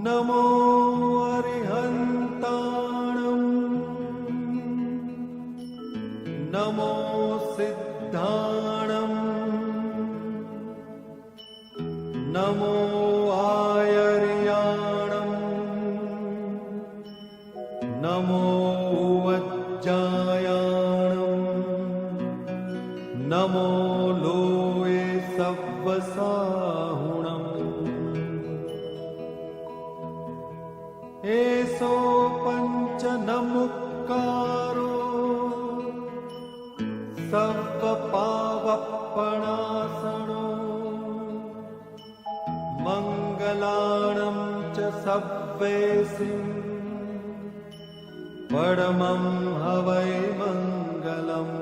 नमो अरिहन्ताणं नमो सिद्धाणं नमो आयर्याणं नमो वज्जायाणं नमो लोये सव्वसाहुणम् एसो पंच नमुक्कारो सर्वपावपणासनो मंगलाणं च सव्वेसिं परमं हवै मंगलम्।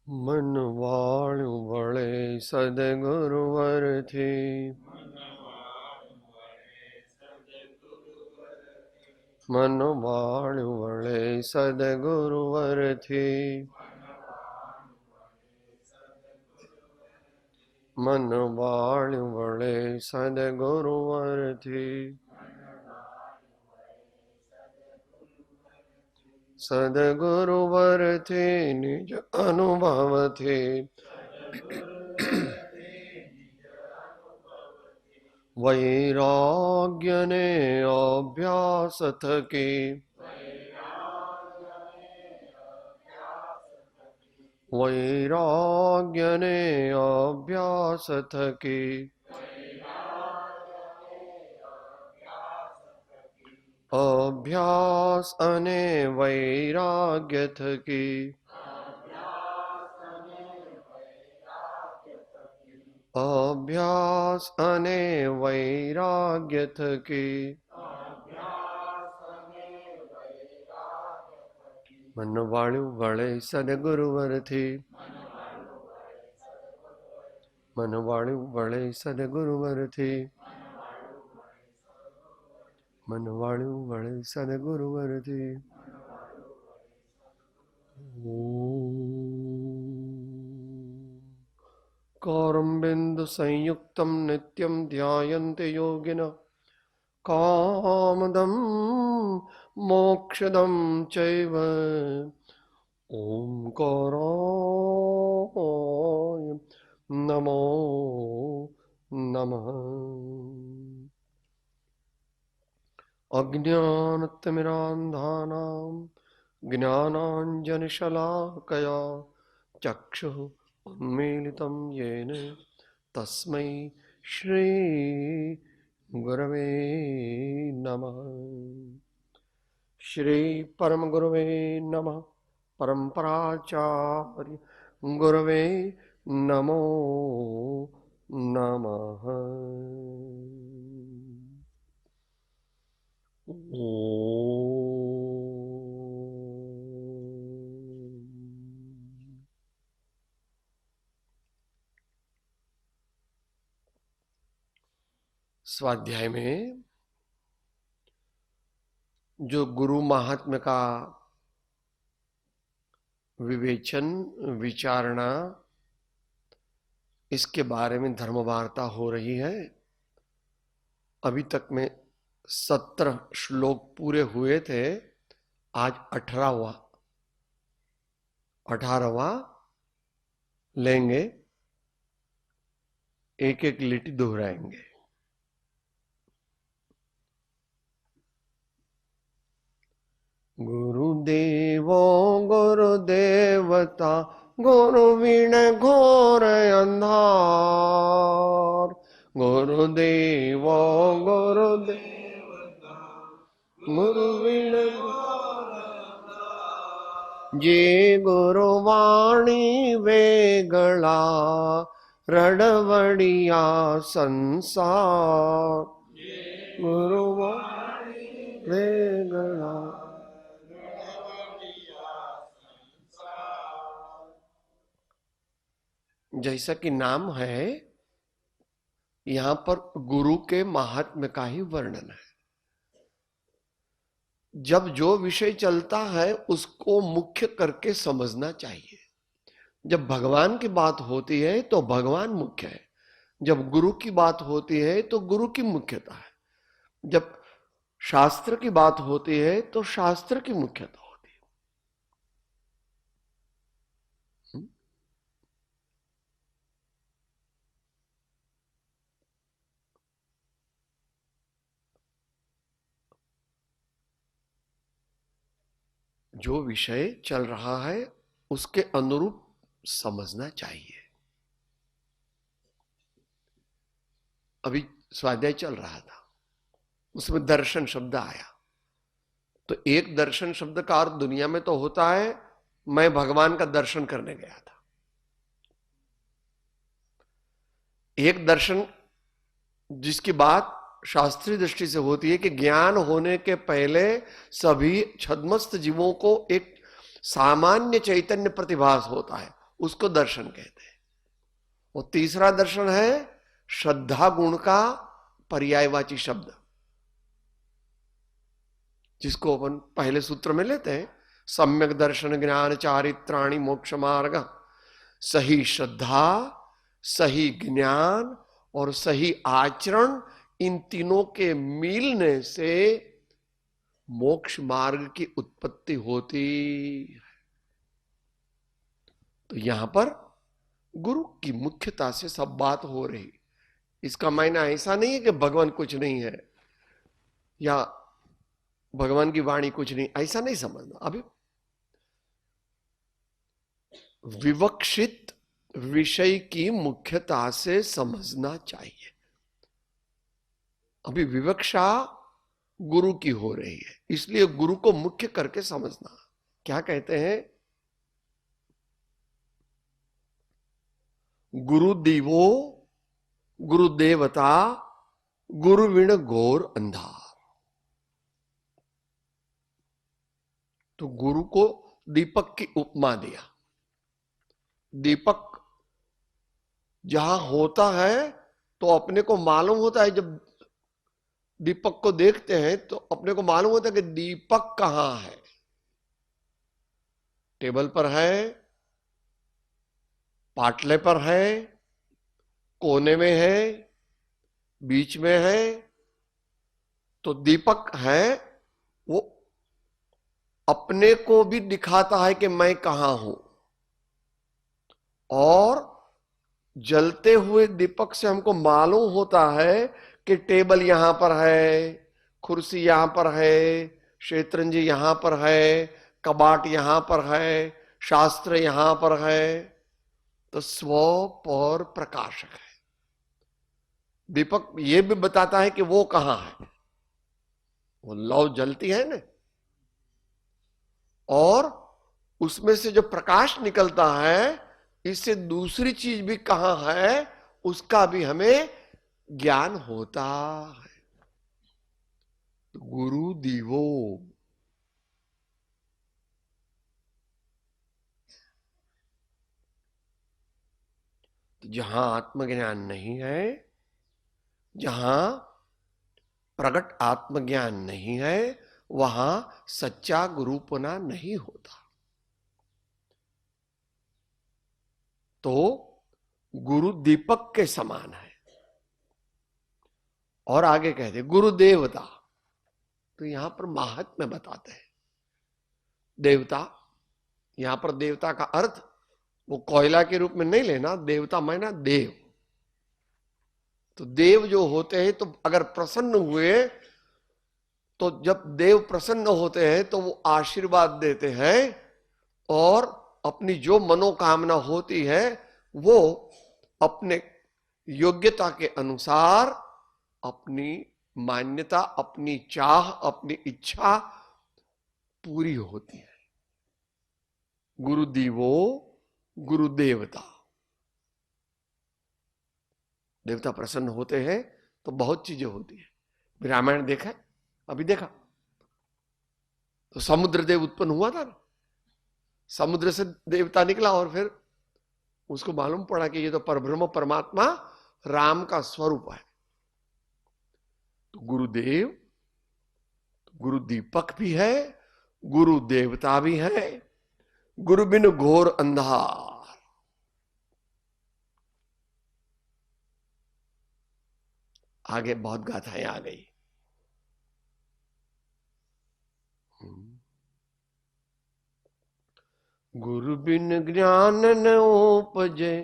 मन वाळ्યું વળે સદગુરુવરથી મન વાળ્યું વળે સદગુરુવરથી મન વાળ્યું વળે સદગુરુવરથી સદગુરુવરથી નિજ અનુભવથી વૈરાગ્યને અભ્યાસ થકી વૈરાગ્યને અભ્યાસ થકી અભ્યાસ અને વૈરાગ્ય થકી અભ્યાસ અને વૈરાગ્ય થકી મન વાળ્યું વળે સદગુરુવરથી મન વાળ્યું વળે સદગુરુવરથી મન વાળ્યું વળે સદગુરુવરથી करम्बिन्दु संयुक्तं नित्यं ध्यायन्ते योगिनः कामदं मोक्षदं चैव ओंकाराय नमो नमः। अज्ञानतिमिरान्धानां ज्ञानाञ्जनशलाकया चक्षुः उन्मीलितं येन तस्मै श्री गुरवे नमः। श्री परम गुरवे नमः। परम्पराचार्य गुरवे नमो नमः। स्वाध्याय में जो गुरु महात्म्य का विवेचन विचारणा इसके बारे में धर्म वार्ता हो रही है। अभी तक में 17 श्लोक पूरे हुए थे, आज 18वां लेंगे, एक एक लिटी दोहराएंगे। गुरुदेवो गुरुदेवता गुरुवीण घोर अंधार गुरुदेवो गुरुदेवता गुरुवीण जे गुरुवाणी वेगळा रडवडिया संसार गुरुवाणी वेगळा जैसा कि नाम है, यहां पर गुरु के महात्म्य का ही वर्णन है। जब जो विषय चलता है उसको मुख्य करके समझना चाहिए। जब भगवान की बात होती है तो भगवान मुख्य है, जब गुरु की बात होती है तो गुरु की मुख्यता है, जब शास्त्र की बात होती है तो शास्त्र की मुख्यता होती है। जो विषय चल रहा है उसके अनुरूप समझना चाहिए। अभी स्वाध्याय चल रहा था, उसमें दर्शन शब्द आया, तो एक दर्शन शब्द का अर्थ दुनिया में तो होता है मैं भगवान का दर्शन करने गया था। एक दर्शन जिसकी बात शास्त्रीय दृष्टि से होती है कि ज्ञान होने के पहले सभी छद्मस्त जीवों को एक सामान्य चैतन्य प्रतिभास होता है, उसको दर्शन कहते हैं। और तीसरा दर्शन है श्रद्धा गुण का पर्यायवाची शब्द, जिसको अपन पहले सूत्र में लेते हैं, सम्यक दर्शन ज्ञान चारित्राणि मोक्ष मार्ग। सही श्रद्धा, सही ज्ञान और सही आचरण, इन तीनों के मिलने से मोक्ष मार्ग की उत्पत्ति होती है। तो यहां पर गुरु की मुख्यता से सब बात हो रही। इसका मायना ऐसा नहीं है कि भगवान कुछ नहीं है या भगवान की वाणी कुछ नहीं, ऐसा नहीं समझना। अभी विवक्षित विषय की मुख्यता से समझना चाहिए। अभी विवक्षा गुरु की हो रही है, इसलिए गुरु को मुख्य करके समझना। क्या कहते हैं? गुरु दीवो गुरु देवता गुरु विण घोर अंधार। तो गुरु को दीपक की उपमा दिया। दीपक जहां होता है तो अपने को मालूम होता है, जब दीपक को देखते हैं तो अपने को मालूम होता है कि दीपक कहां है। टेबल पर है, पाटले पर है, कोने में है, बीच में है। तो दीपक है, वो अपने को भी दिखाता है कि मैं कहां हूं। और जलते हुए दीपक से हमको मालूम होता है कि टेबल यहां पर है, कुर्सी यहां पर है, शेतरंजी यहां पर है, कबाट यहां पर है, शास्त्र यहां पर है। तो स्व पर प्रकाशक है। दीपक यह भी बताता है कि वो कहां है। वो लौ जलती है ना, और उसमें से जो प्रकाश निकलता है, इससे दूसरी चीज भी कहां है उसका भी हमें ज्ञान होता है। तो गुरु दीवो, तो जहां आत्मज्ञान नहीं है, जहां प्रकट आत्मज्ञान नहीं है, वहां सच्चा गुरुपना नहीं होता। तो गुरु दीपक के समान है। और आगे कहते गुरु देवता, तो यहां पर महात्म्य बताते हैं। देवता, यहां पर देवता का अर्थ वो कोयला के रूप में नहीं लेना। देवता मायना देव। तो देव जो होते हैं, तो अगर प्रसन्न हुए, तो जब देव प्रसन्न होते हैं तो वो आशीर्वाद देते हैं, और अपनी जो मनोकामना होती है वो अपने योग्यता के अनुसार अपनी मान्यता, अपनी चाह, अपनी इच्छा पूरी होती है। गुरुदेवो गुरु देवता, देवता प्रसन्न होते हैं तो बहुत चीजें होती है। रामायण देखा है? अभी देखा तो समुद्र देव उत्पन्न हुआ था ना, समुद्र से देवता निकला, और फिर उसको मालूम पड़ा कि ये तो परब्रह्म परमात्मा राम का स्वरूप है। तो गुरुदेव, गुरु दीपक भी है, गुरु देवता भी है। गुरु बिन घोर अंधार। आगे बहुत गाथाएं आ गई। गुरु बिन ज्ञान न उपजे,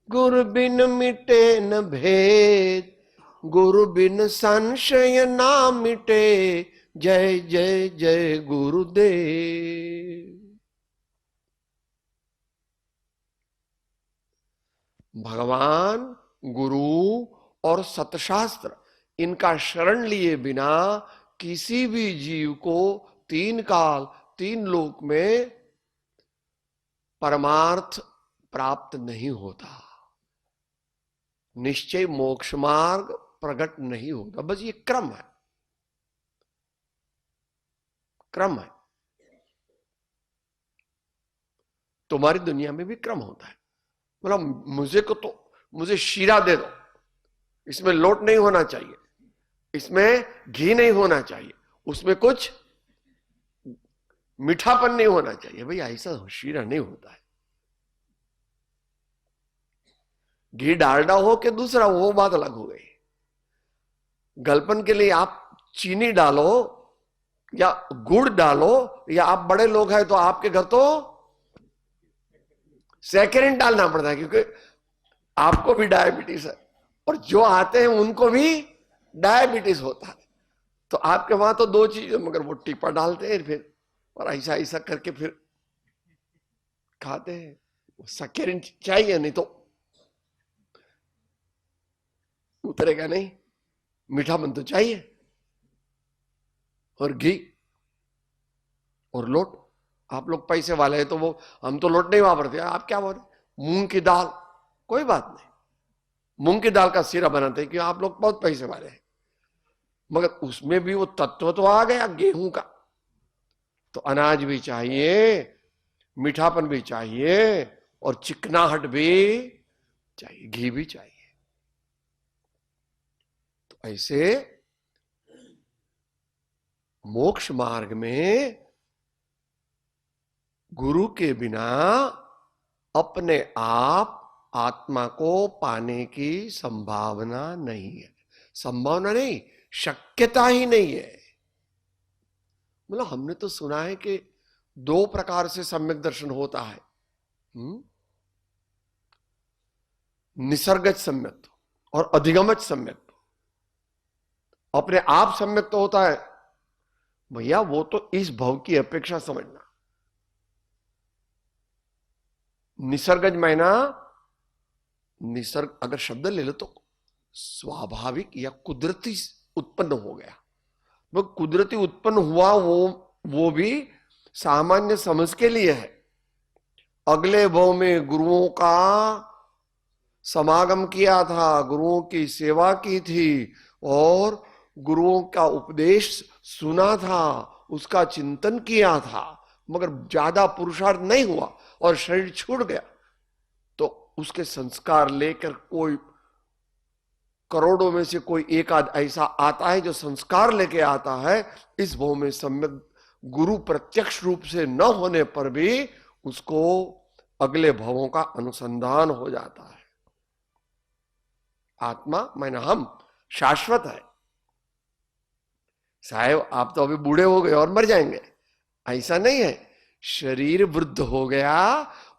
गुरु बिन मिटे न भेद, गुरु बिन संशय ना मिटे, जय जय जय गुरुदेव। भगवान, गुरु और सतशास्त्र, इनका शरण लिए बिना किसी भी जीव को 3 काल 3 लोक में परमार्थ प्राप्त नहीं होता, निश्चय मोक्ष मार्ग प्रकट नहीं होता। बस ये क्रम है, क्रम है। तुम्हारी दुनिया में भी क्रम होता है। मतलब मुझे शीरा दे दो, इसमें लोट नहीं होना चाहिए, इसमें घी नहीं होना चाहिए, उसमें कुछ मीठापन नहीं होना चाहिए। भाई ऐसा शीरा नहीं होता है। घी डालडा हो कि दूसरा, वो बात अलग हो गई। गलपन के लिए आप चीनी डालो या गुड़ डालो, या आप बड़े लोग हैं तो आपके घर तो सैकरिन डालना पड़ता है, क्योंकि आपको भी डायबिटीज है और जो आते हैं उनको भी डायबिटीज होता है। तो आपके वहां तो 2 चीजें, मगर वो टीपा डालते हैं फिर, और ऐसा ऐसा करके फिर खाते हैं। सैकरिन चाहिए, नहीं तो उतरेगा नहीं। मीठापन तो चाहिए, और घी और लोट। आप लोग पैसे वाले हैं तो वो, हम तो लोट नहीं वापरते। आप क्या बोलते, मूंग की दाल, कोई बात नहीं, मूंग की दाल का सीरा बनाते हैं, कि आप लोग बहुत पैसे वाले हैं। मगर उसमें भी वो तत्व तो आ गया गेहूं का। तो अनाज भी चाहिए, मीठापन भी चाहिए, और चिकनाहट भी चाहिए, घी भी चाहिए। तो ऐसे मोक्ष मार्ग में गुरु के बिना अपने आप आत्मा को पाने की संभावना नहीं है। संभावना नहीं, शक्यता ही नहीं है। मतलब हमने तो सुना है कि 2 प्रकार से सम्यक दर्शन होता है। निसर्गज सम्यक और अधिगमज सम्यक। अपने आप सम्यक तो होता है भैया, वो तो इस भव की अपेक्षा समझना। निसर्गज मायना, निसर्ग अगर शब्द ले लो तो स्वाभाविक या कुदरती उत्पन्न हो गया। वो कुदरती उत्पन्न हुआ, वो भी सामान्य समझ के लिए है। अगले भव में गुरुओं का समागम किया था, गुरुओं की सेवा की थी, और गुरुओं का उपदेश सुना था, उसका चिंतन किया था, मगर ज्यादा पुरुषार्थ नहीं हुआ और शरीर छूट गया। तो उसके संस्कार लेकर कोई करोड़ों में से कोई एक आध ऐसा आता है जो संस्कार लेके आता है। इस भव में सम्यक गुरु प्रत्यक्ष रूप से न होने पर भी उसको अगले भवों का अनुसंधान हो जाता है। आत्मा माने हम शाश्वत है। साहब आप तो अभी बूढ़े हो गए और मर जाएंगे, ऐसा नहीं है। शरीर वृद्ध हो गया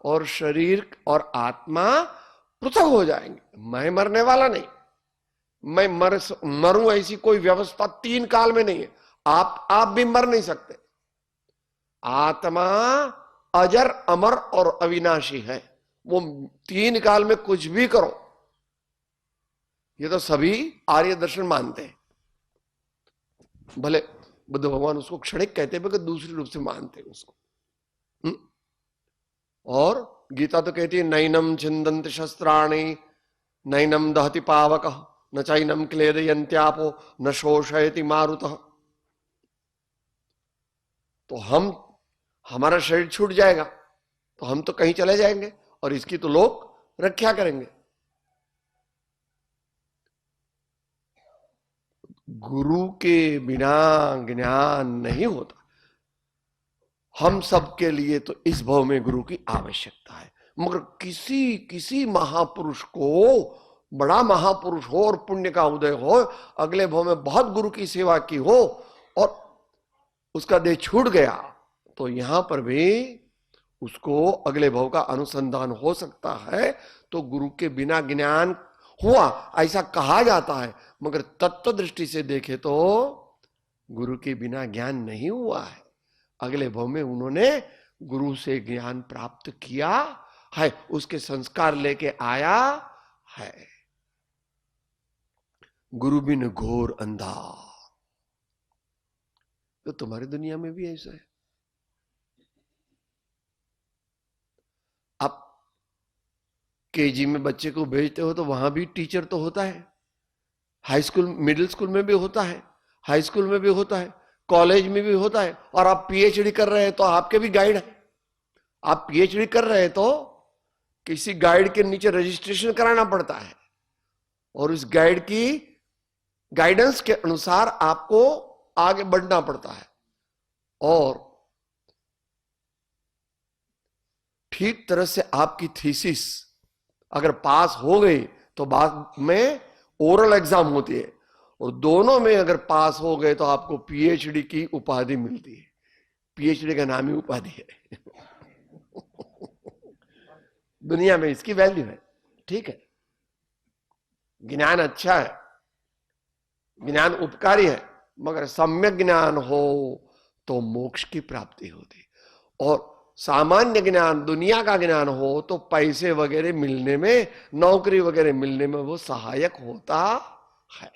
और शरीर और आत्मा पृथक हो जाएंगे। मैं मरने वाला नहीं, मैं मरूं ऐसी कोई व्यवस्था 3 काल में नहीं है। आप भी मर नहीं सकते। आत्मा अजर अमर और अविनाशी है। वो 3 काल में कुछ भी करो, ये तो सभी आर्य दर्शन मानते हैं। भले बुद्ध भगवान उसको क्षणिक कहते हैं, मगर दूसरे रूप से मानते हैं उसको। और गीता तो कहती है नैनम छिंदन्ति शस्त्राणि नैनम दहति पावकः न चैनम क्लेदयन्त्यापो न शोषयति मारुतः। तो हमारा शरीर छूट जाएगा तो हम तो कहीं चले जाएंगे, और इसकी तो लोग रक्षा करेंगे। गुरु के बिना ज्ञान नहीं होता। हम सब के लिए तो इस भव में गुरु की आवश्यकता है, मगर किसी महापुरुष को बड़ा महापुरुष हो और पुण्य का उदय हो, अगले भाव में बहुत गुरु की सेवा की हो और उसका देह छूट गया, तो यहां पर भी उसको अगले भाव का अनुसंधान हो सकता है। तो गुरु के बिना ज्ञान हुआ ऐसा कहा जाता है, मगर तत्व दृष्टि से देखे तो गुरु के बिना ज्ञान नहीं हुआ है। अगले भाव में उन्होंने गुरु से ज्ञान प्राप्त किया है, उसके संस्कार लेके आया है। गुरु बिन घोर अंधा, तो तुम्हारी दुनिया में भी ऐसा है। आप केजी में बच्चे को भेजते हो तो वहां भी टीचर तो होता है, हाई स्कूल मिडिल स्कूल में भी होता है, हाई स्कूल में भी होता है, कॉलेज में भी होता है। और आप पीएचडी कर रहे हैं तो आपके भी गाइड है। आप पीएचडी कर रहे हैं तो किसी गाइड के नीचे रजिस्ट्रेशन कराना पड़ता है और उस गाइड की गाइडेंस के अनुसार आपको आगे बढ़ना पड़ता है। और ठीक तरह से आपकी थीसिस अगर पास हो गई तो बाद में ओरल एग्जाम होती है, और दोनों में अगर पास हो गए तो आपको पीएचडी की उपाधि मिलती है। पीएचडी का नाम ही उपाधि है। दुनिया में इसकी वैल्यू है। ठीक है, ज्ञान अच्छा है, ज्ञान उपकारी है, मगर सम्यक ज्ञान हो तो मोक्ष की प्राप्ति होती। और सामान्य ज्ञान, दुनिया का ज्ञान हो तो पैसे वगैरह मिलने में, नौकरी वगैरह मिलने में वो सहायक होता है।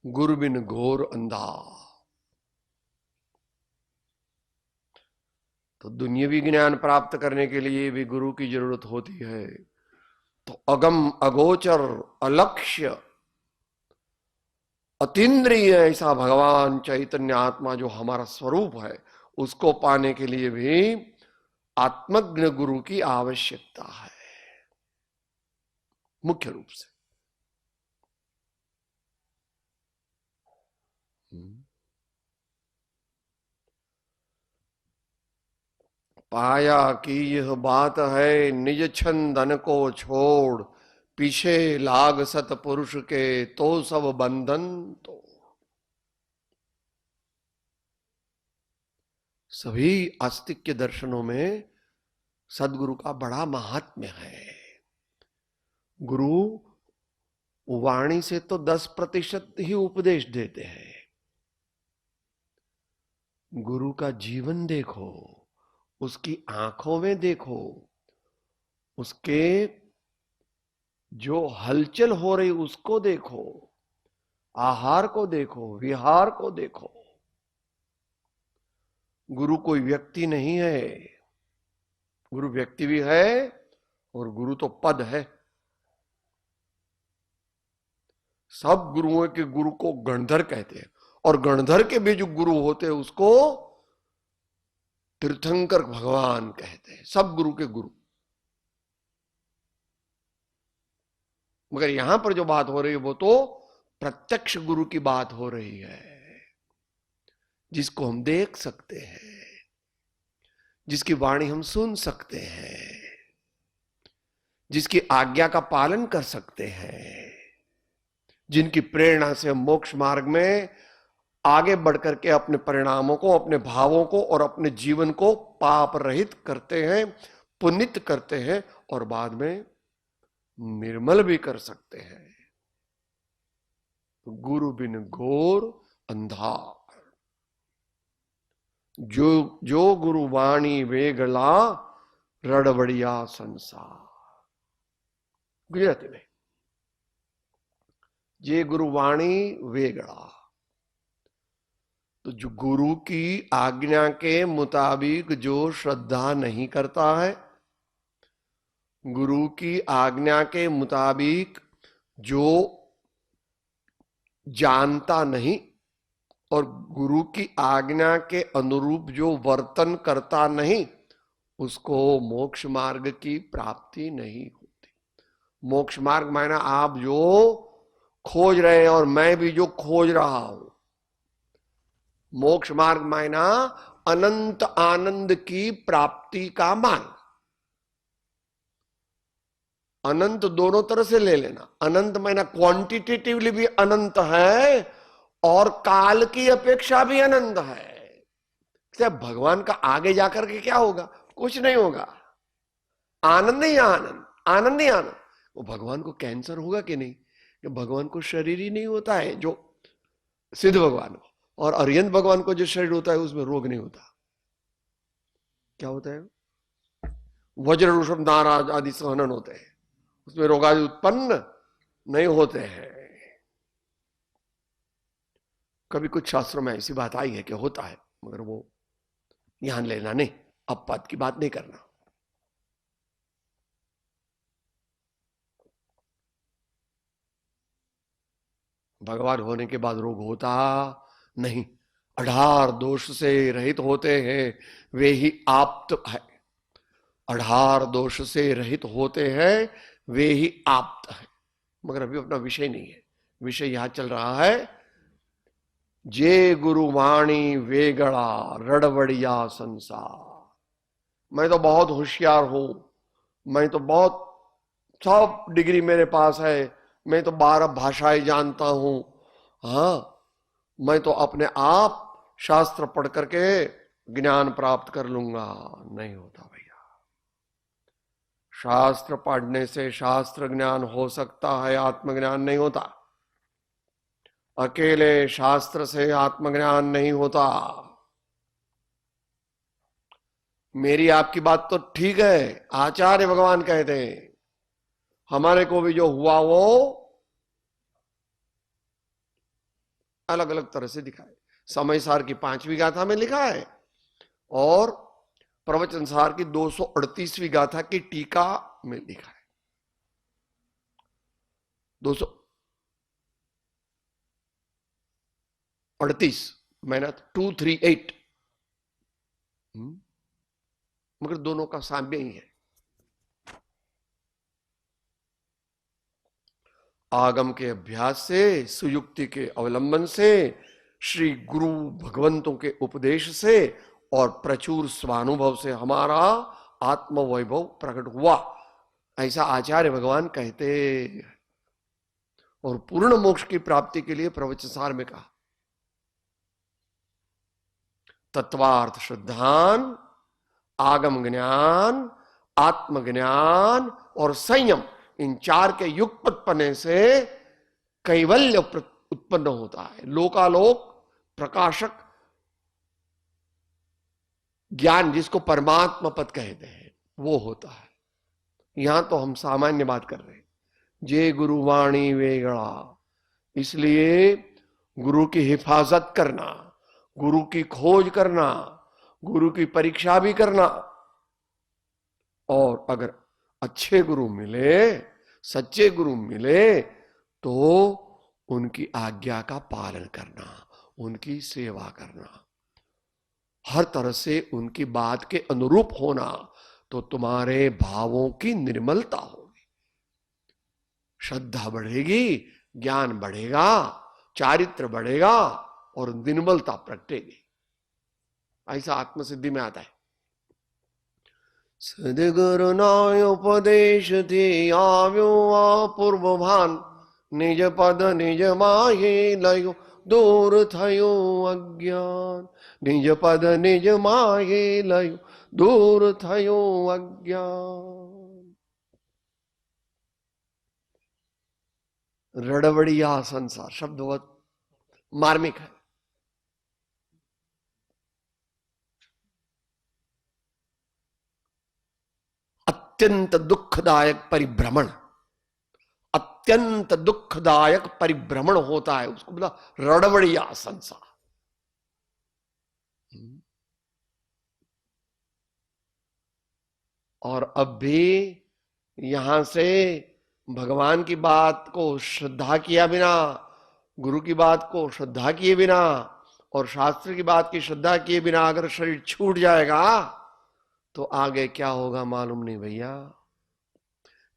गुरु बिन घोर अंधा, तो दुनियावी ज्ञान प्राप्त करने के लिए भी गुरु की जरूरत होती है। तो अगम अगोचर अलक्ष्य अतीन्द्रिय ऐसा भगवान चैतन्य आत्मा जो हमारा स्वरूप है, उसको पाने के लिए भी आत्मज्ञ गुरु की आवश्यकता है मुख्य रूप से। पाया कि यह बात है निज छंदन को छोड़, पीछे लाग सत पुरुष के तो सब बंधन तो। सभी आस्तिक्य दर्शनों में सदगुरु का बड़ा महात्म्य है। गुरु वाणी से तो 10% ही उपदेश देते हैं। गुरु का जीवन देखो, उसकी आंखों में देखो, उसके जो हलचल हो रही उसको देखो, आहार को देखो, विहार को देखो। गुरु कोई व्यक्ति नहीं है, गुरु व्यक्ति भी है और गुरु तो पद है। सब गुरुओं के गुरु को गणधर कहते हैं, और गणधर के भी जो गुरु होते हैं उसको तीर्थंकर भगवान कहते हैं। सब गुरु के गुरु। मगर यहां पर जो बात हो रही है वो तो प्रत्यक्ष गुरु की बात हो रही है, जिसको हम देख सकते हैं, जिसकी वाणी हम सुन सकते हैं, जिसकी आज्ञा का पालन कर सकते हैं, जिनकी प्रेरणा से हम मोक्ष मार्ग में आगे बढ़कर के अपने परिणामों को, अपने भावों को और अपने जीवन को पाप रहित करते हैं, पुनित करते हैं और बाद में निर्मल भी कर सकते हैं। गुरु बिन घोर अंधार, जो गुरु वाणी वेगला रड़बड़िया संसार। गुजराती में ये गुरु वाणी वेगड़ा, तो जो गुरु की आज्ञा के मुताबिक जो श्रद्धा नहीं करता है, गुरु की आज्ञा के मुताबिक जो जानता नहीं और गुरु की आज्ञा के अनुरूप जो वर्तन करता नहीं, उसको मोक्ष मार्ग की प्राप्ति नहीं होती। मोक्ष मार्ग मायना आप जो खोज रहे हैं और मैं भी जो खोज रहा हूं। मोक्ष मार्ग मायना अनंत आनंद की प्राप्ति का मार्ग। अनंत दोनों तरह से ले लेना। अनंत माना क्वांटिटेटिवली भी अनंत है और काल की अपेक्षा भी अनंत है। भगवान का आगे जाकर के क्या होगा? कुछ नहीं होगा। आनंद ही आनंद, आनंद ही आनंद। वो भगवान को कैंसर होगा कि नहीं? कि भगवान को शरीर ही नहीं होता है, जो सिद्ध भगवान को, और अरिहंत भगवान को जो शरीर होता है उसमें रोग नहीं होता। क्या होता है? वज्र ऋषभ नाराज आदि सहनन होते हैं, उसमें रोग आदि उत्पन्न नहीं होते हैं। कभी कुछ शास्त्रों में ऐसी बात आई है कि होता है, मगर वो यहां लेना नहीं, अपवाद की बात नहीं करना। भगवान होने के बाद रोग होता नहीं। 18 दोष से रहित होते हैं, वे ही आप्त है। 18 दोष से रहित होते हैं, वे ही आप्त है। मगर अभी अपना विषय नहीं है। विषय यहां चल रहा है, जे गुरु वाणी वेगड़ा रड़बड़िया संसार। मैं तो बहुत होशियार हूं, मैं तो बहुत सब डिग्री मेरे पास है, मैं तो 12 भाषाएं जानता हूं। हाँ, मैं तो अपने आप शास्त्र पढ़ करके ज्ञान प्राप्त कर लूंगा। नहीं होता भैया। शास्त्र पढ़ने से शास्त्र ज्ञान हो सकता है, आत्मज्ञान नहीं होता। अकेले शास्त्र से आत्मज्ञान नहीं होता। मेरी आपकी बात तो ठीक है, आचार्य भगवान कहते हैं हमारे को भी जो हुआ वो अलग अलग तरह से दिखाए। समय सार की 5वीं गाथा में लिखा है और प्रवचन सार की 238वीं गाथा की टीका में लिखा है। 238 मैंने 238, मगर दोनों का साम्य ही है। आगम के अभ्यास से, सुयुक्ति के अवलंबन से, श्री गुरु भगवंतों के उपदेश से और प्रचुर स्वानुभव से हमारा आत्म वैभव प्रकट हुआ, ऐसा आचार्य भगवान कहते। और पूर्ण मोक्ष की प्राप्ति के लिए प्रवचनसार में कहा, तत्वार्थ श्रद्धान, आगम ज्ञान, आत्मज्ञान और संयम, इन 4 के युगपत्पने से कैवल्य उत्पन्न होता है। लोकालोक प्रकाशक ज्ञान, जिसको परमात्मा पद कहते हैं, वो होता है। यहां तो हम सामान्य बात कर रहे हैं, जे गुरु वाणी वेगड़ा। इसलिए गुरु की हिफाजत करना, गुरु की खोज करना, गुरु की परीक्षा भी करना, और अगर अच्छे गुरु मिले, सच्चे गुरु मिले, तो उनकी आज्ञा का पालन करना, उनकी सेवा करना, हर तरह से उनकी बात के अनुरूप होना, तो तुम्हारे भावों की निर्मलता होगी, श्रद्धा बढ़ेगी, ज्ञान बढ़ेगा, चारित्र बढ़ेगा और निर्मलता प्रगटेगी। ऐसा आत्मसिद्धि में आता है। सदगुरु नाय उपदेश थी आव्यो अपूर्व भान, निज पद निज माहे लयो दूर थयो अज्ञान। निज पद निज माहे लयो दूर थयो अज्ञान। रड़बड़िया संसार शब्द बहुत मार्मिक है। अत्यंत दुखदायक परिभ्रमण, अत्यंत दुखदायक परिभ्रमण होता है, उसको बोला रड़बड़िया संसार। और अब भी यहां से भगवान की बात को श्रद्धा किया बिना, गुरु की बात को श्रद्धा किए बिना और शास्त्र की बात की श्रद्धा किए बिना अगर शरीर छूट जाएगा तो आगे क्या होगा मालूम नहीं भैया।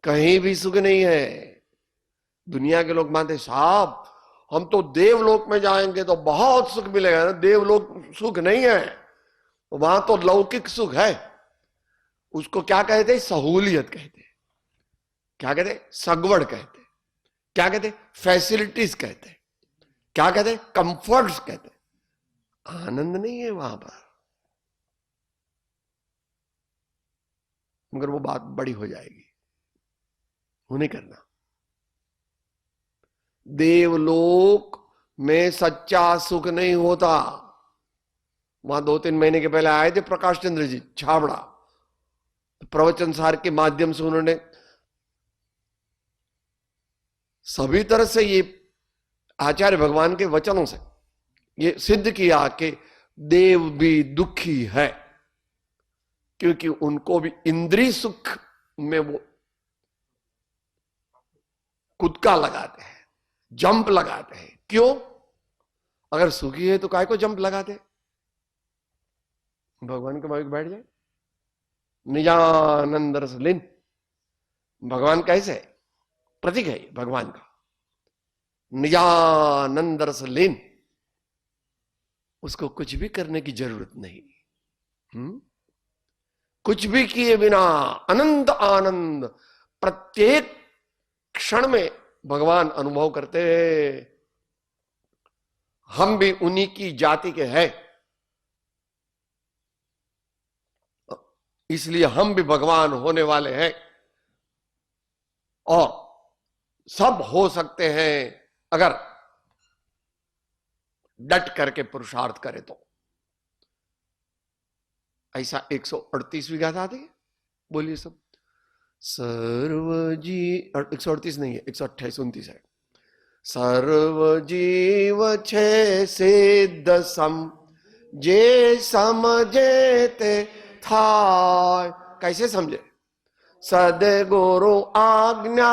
कहीं भी सुख नहीं है। दुनिया के लोग मानते साहब हम तो देवलोक में जाएंगे तो बहुत सुख मिलेगा। देवलोक सुख नहीं है, वहां तो लौकिक सुख है। उसको क्या कहते हैं? सहूलियत कहते हैं। क्या कहते, सगवड़ कहते, क्या कहते, फैसिलिटीज कहते, क्या कहते, कंफर्ट्स कहते। आनंद नहीं है वहां पर। मगर वो बात बड़ी हो जाएगी, वो नहीं करना। देवलोक में सच्चा सुख नहीं होता। वहां 2-3 महीने के पहले आए थे प्रकाश चंद्र जी छाबड़ा, प्रवचन सार के माध्यम से उन्होंने सभी तरह से ये आचार्य भगवान के वचनों से ये सिद्ध किया कि देव भी दुखी है, क्योंकि उनको भी इंद्रिय सुख में वो कुदका लगाते हैं, जंप लगाते हैं। क्यों? अगर सुखी है तो काय को जंप लगाते? भगवान के मालिक बैठ जाए, निजानंद रस लीन। भगवान कैसे है? प्रतीक है भगवान का, निजानंद रस लीन। उसको कुछ भी करने की जरूरत नहीं। कुछ भी किए बिना अनंत आनंद प्रत्येक क्षण में भगवान अनुभव करते। हम भी उन्हीं की जाति के हैं, इसलिए हम भी भगवान होने वाले हैं और सब हो सकते हैं अगर डट करके पुरुषार्थ करे तो। ऐसा 138वीं गाथा आती है, बोलिए सब। सर्वजी 138 नहीं है, 128-29 है। सर्वजीव छे सिद्ध सम जे समझे ते थाय। कैसे समझे? सदगुरु आज्ञा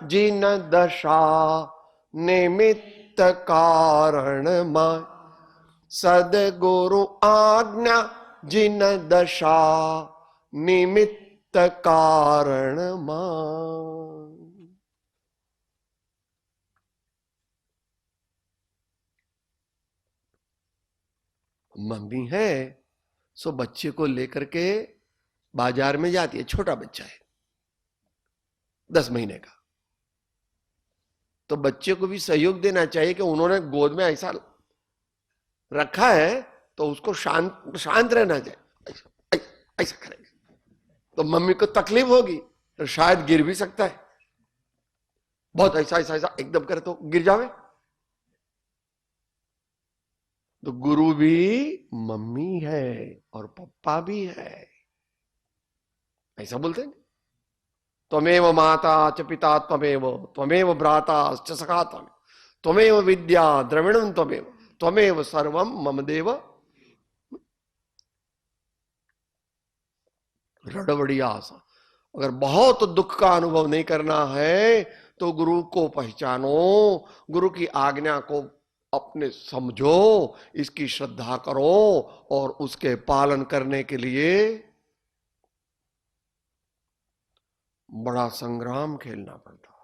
जिन दशा निमित्त कारण माय। सदगुरु आज्ञा जिन दशा निमित्त कारण माय। मम्मी है सो बच्चे को लेकर के बाजार में जाती है, छोटा बच्चा है 10 महीने का, तो बच्चे को भी सहयोग देना चाहिए कि उन्होंने गोद में ऐसा रखा है तो उसको शांत शांत रहना चाहिए। ऐसा करेंगे तो मम्मी को तकलीफ होगी, तो शायद गिर भी सकता है। बहुत ऐसा ऐसा ऐसा एकदम करे तो गिर जावे। तो गुरु भी मम्मी है और पप्पा भी है, ऐसा बोलते हैं। त्वमेव माता च पिता त्वमेव, त्वमेव भ्राता च सखा त्वमेव विद्या द्रविणं त्वमेव, त्वमेव सर्वं मम देव। रड़वड़ियास। अगर बहुत दुख का अनुभव नहीं करना है तो गुरु को पहचानो, गुरु की आज्ञा को अपने समझो, इसकी श्रद्धा करो और उसके पालन करने के लिए बड़ा संग्राम खेलना पड़ता है।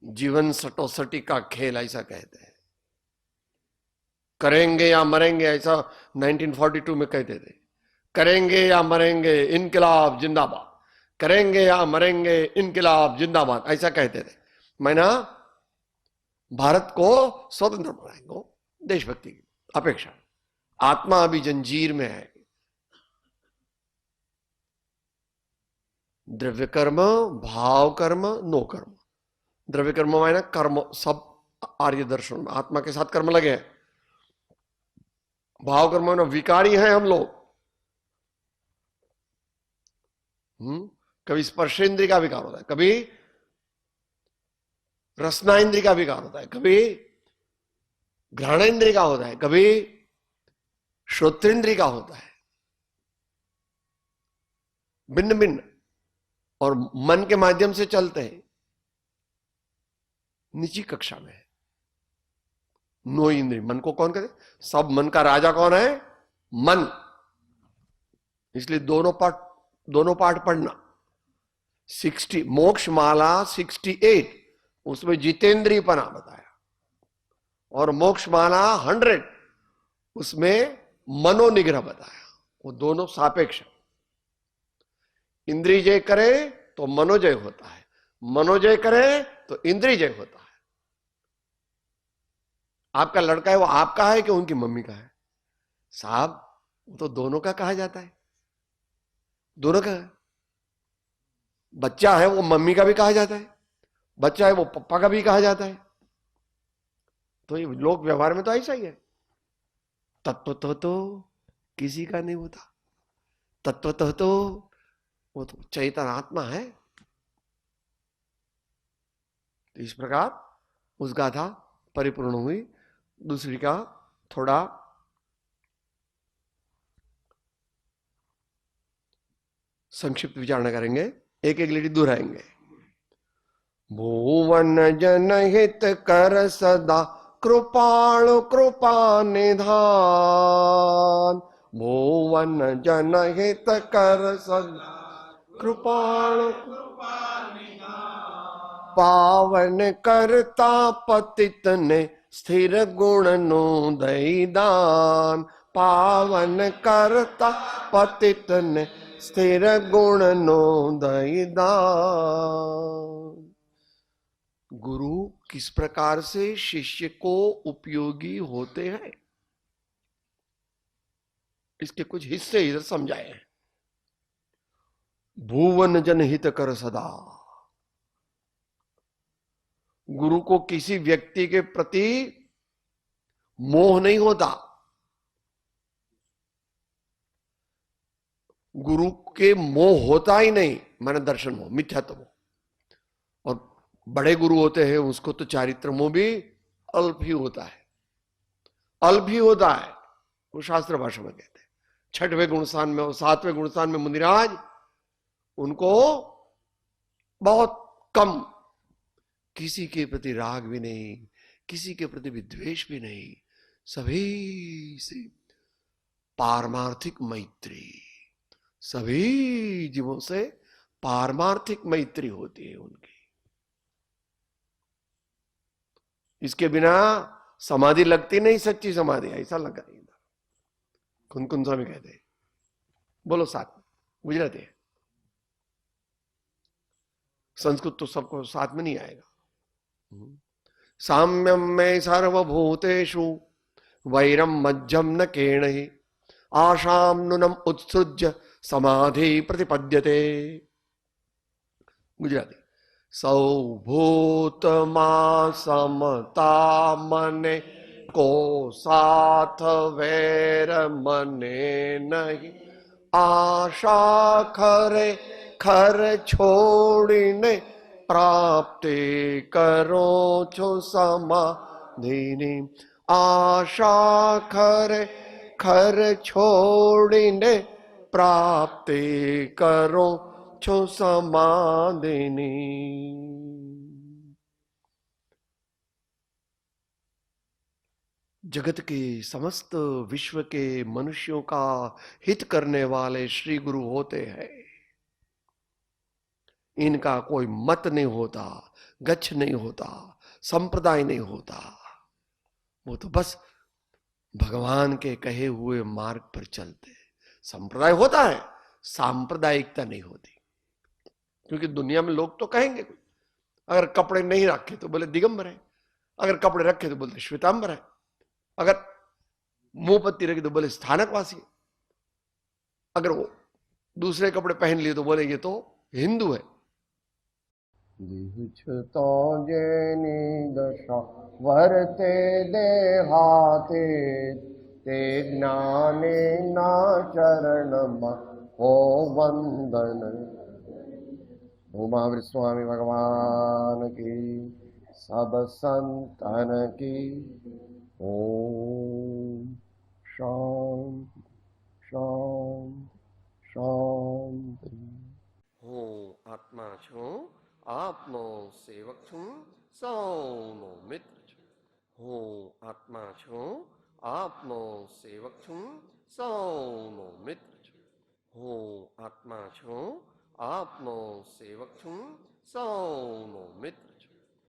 जीवन सटोसटी का खेल ऐसा कहते हैं। करेंगे या मरेंगे, ऐसा 1942 में कहते थे। करेंगे या मरेंगे, इनकलाब जिंदाबाद। करेंगे या मरेंगे, इनकलाब जिंदाबाद, ऐसा कहते थे। मैं ना भारत को स्वतंत्र बनाएंगे, देशभक्ति की अपेक्षा। आत्मा अभी जंजीर में है। द्रव्य कर्म, भाव कर्म, नो कर्म। द्रव्य कर्म मायना कर्म, सब आर्य दर्शन में आत्मा के साथ कर्म लगे हैं। भाव कर्म मायना विकारी हैं हम लोग। कभी स्पर्शेंद्रिय का विकार होता है, कभी रसनाइंद्रिय का विकार होता है, कभी घ्राणेंद्रिय का होता है, कभी श्रोत्रेंद्रिय का होता है। भिन्न भिन्न और मन के माध्यम से चलते हैं। निजी कक्षा में नो इंद्रिय। मन को कौन कहते? सब मन का राजा कौन है? मन। इसलिए दोनों पाठ पढ़ना। 60 मोक्ष माला 68 उसमें जितेंद्रियपना बताया, और मोक्ष माला 100 उसमें मनोनिग्रह बताया। वो दोनों सापेक्ष। इंद्रिय जय करे तो मनोजय होता है, मनोजय करे तो इंद्रिय जय होता है। आपका लड़का है वो आपका है कि उनकी मम्मी का है? साहब वो तो दोनों का कहा जाता है, दोनों का है। बच्चा है वो मम्मी का भी कहा जाता है, बच्चा है वो पप्पा का भी कहा जाता है। तो ये लोक व्यवहार में तो ऐसा ही है। तत्वतः तो किसी का नहीं होता, तत्वतः तो वो तो चैतन्य आत्मा है। तो इस प्रकार उस गाथा परिपूर्ण हुई। दूसरी का थोड़ा संक्षिप्त विचारणा करेंगे, एक एक लेडी दोहराएंगे। भुवन जनहित कर सदा कृपाणु कृपा निधान। भुवन जनहित कर सदा कृपाणु पावन करता पतित ने स्थिर गुण नु दई दान। पावन करता पतित ने स्थिर गुण नु दई दान। गुरु किस प्रकार से शिष्य को उपयोगी होते हैं, इसके कुछ हिस्से इधर समझाए हैं। भुवन जनहित कर सदा, गुरु को किसी व्यक्ति के प्रति मोह नहीं होता। गुरु के मोह होता ही नहीं, माने दर्शन मोह, मिथ्यात्व मोह। और बड़े गुरु होते हैं उसको तो चारित्र मोह भी अल्प ही होता है, अल्प ही होता है। वो शास्त्र भाषा में कहते हैं। छठवें गुणस्थान में और सातवें गुणस्थान में मुनिराज, उनको बहुत कम, किसी के प्रति राग भी नहीं, किसी के प्रति विद्वेष भी नहीं, सभी से पारमार्थिक मैत्री, सभी जीवों से पारमार्थिक मैत्री होती है उनकी। इसके बिना समाधि लगती नहीं, सच्ची समाधि ऐसा लगा। कुन स्वामी कहते हैं, बोलो साथ में, गुजराती है, संस्कृत तो सबको साथ में नहीं आएगा। साम्यम में सर्वभूतेषु वैरम मध्यम न केणहि। आशाम नुनम उत्सृज्य समाधि प्रतिपद्यते। गुजराती। सौभूत मा समता मने को साथ वैर मने नहीं। आशा खरे खर छोड़ने प्राप्ति करो छो समाधिनी। आशा खरे खर छोड़ने प्राप्ति करो छो समाधिनी। जगत के समस्त विश्व के मनुष्यों का हित करने वाले श्री गुरु होते हैं। इनका कोई मत नहीं होता, गच्छ नहीं होता, संप्रदाय नहीं होता। वो तो बस भगवान के कहे हुए मार्ग पर चलते। संप्रदाय होता है, सांप्रदायिकता नहीं होती। क्योंकि दुनिया में लोग तो कहेंगे, अगर कपड़े नहीं रखे तो बोले दिगंबर है, अगर कपड़े रखे तो बोलते श्वेतांबर है, अगर मुंह पत्ती रखी तो बोले स्थानकवासी, अगर वो दूसरे कपड़े पहन लिए तो बोले ये तो हिंदू है। तो दशा वर्ते देहाते ते ज्ञाने ना चरण हो वंदन। उमा स्वामी भगवान की, सब संतन की। ओम शांति शांति शांति। हूँ आत्मा छू, आपनो सेवक छू, सौनो मित्र छू। हूँ आत्मा छू, आपनो सेवक छू, सौनो मित्र छू। हूँ आत्मा छू, आपनो सेवक छू, सौनो मित्र